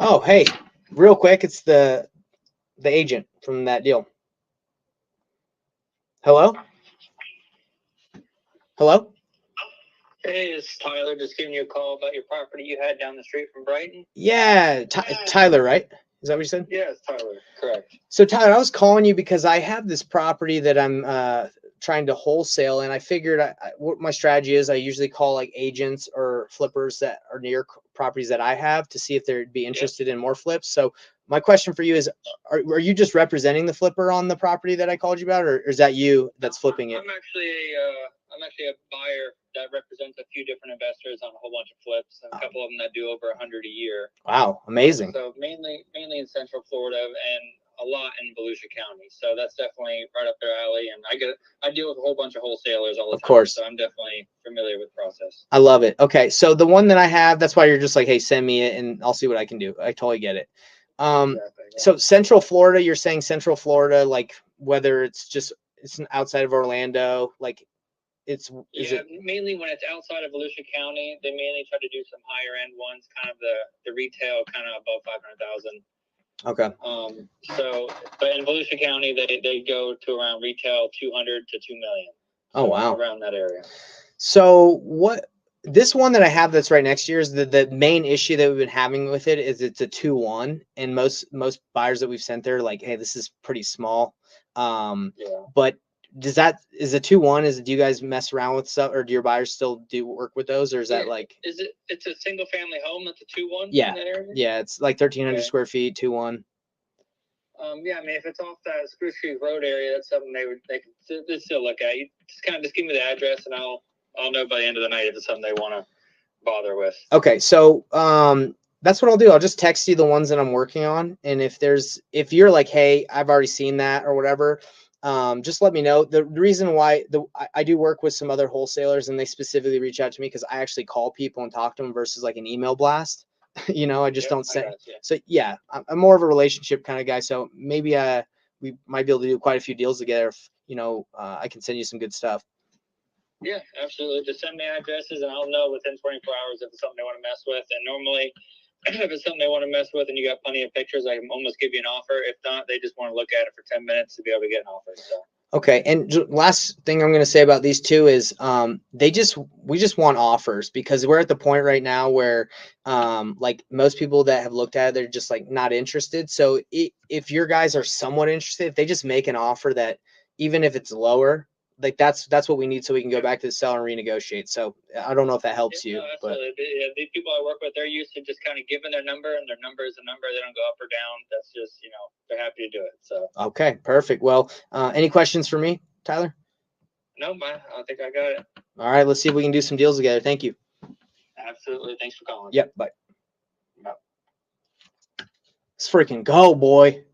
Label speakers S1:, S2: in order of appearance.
S1: Oh, hey, real quick, it's the agent from that deal. Hello? Hello?
S2: Hey, it's Tyler. Just giving you a call about your property you had down the street from Brighton.
S1: Yeah, Tyler, right? Is that what you said?
S2: Yeah, it's Tyler. Correct.
S1: So Tyler, I was calling you because I have this property that I'm trying to wholesale, and I figured what my strategy is. I usually call like agents or flippers that are near properties that I have to see if they'd be interested in more flips. So my question for you is, are you just representing the flipper on the property that I called you about, or is that you that's flipping it?
S2: I'm actually a buyer that represents a few different investors on a whole bunch of flips, and a couple of them that do over 100 a year.
S1: Wow, amazing.
S2: So mainly in Central Florida and a lot in Volusia County. So that's definitely right up their alley. And I deal with a whole bunch of wholesalers all the time. Of course. So I'm definitely familiar with the process.
S1: I love it. Okay. So the one that I have, that's why you're just like, hey, send me it and I'll see what I can do. I totally get it. Exactly, yeah. So Central Florida, you're saying Central Florida, like whether it's outside of Orlando, like
S2: mainly when it's outside of Volusia County, they mainly try to do some higher end ones, kind of the retail kind of above 500,000.
S1: Okay.
S2: But in Volusia County, they go to around retail 200 to 2 million.
S1: So wow.
S2: Around that area.
S1: So this one that I have that's right next year is the main issue that we've been having with it is it's a 2-1, and most buyers that we've sent there like, hey, this is pretty small. But is a 2-1? Do you guys mess around with stuff, or do your buyers still do work with those, or is that like?
S2: It's a single family home that's a 2-1?
S1: Yeah.
S2: In that area?
S1: Yeah, it's like 1,300 square feet, 2-1.
S2: Yeah, I mean, if it's off that Spruce Creek Road area, that's something they'd still look at. You just give me the address, and I'll know by the end of the night if it's something they want to bother with.
S1: Okay, so that's what I'll do. I'll just text you the ones that I'm working on, and if you're like, hey, I've already seen that or whatever, just let me know. The reason why I do work with some other wholesalers, and they specifically reach out to me because I actually call people and talk to them versus like an email blast. I just don't say. So yeah, I'm more of a relationship kind of guy. So maybe we might be able to do quite a few deals together. If I can send you some good stuff.
S2: Yeah, absolutely. Just send me addresses, and I'll know within 24 hours if it's something they want to mess with. And normally, if it's something they want to mess with, and you got plenty of pictures, I can almost give you an offer. If not, they just want to look at it for 10 minutes to be able to get an offer. So. Okay,
S1: and last thing I'm going to say about these two is we just want offers, because we're at the point right now where like most people that have looked at it, they're just like not interested. So if your guys are somewhat interested, if they just make an offer that even if it's lower, like that's what we need so we can go back to the seller and renegotiate. So I don't know if that helps you.
S2: No, absolutely. But the people I work with, they're used to just kind of giving their number, and their number is a number. They don't go up or down. That's just, they're happy to do it. So.
S1: Okay, perfect. Well, any questions for me, Tyler?
S2: No, man. I think I got it.
S1: All right, let's see if we can do some deals together. Thank you.
S2: Absolutely. Thanks for calling.
S1: Yep, bye. Let's freaking go, boy.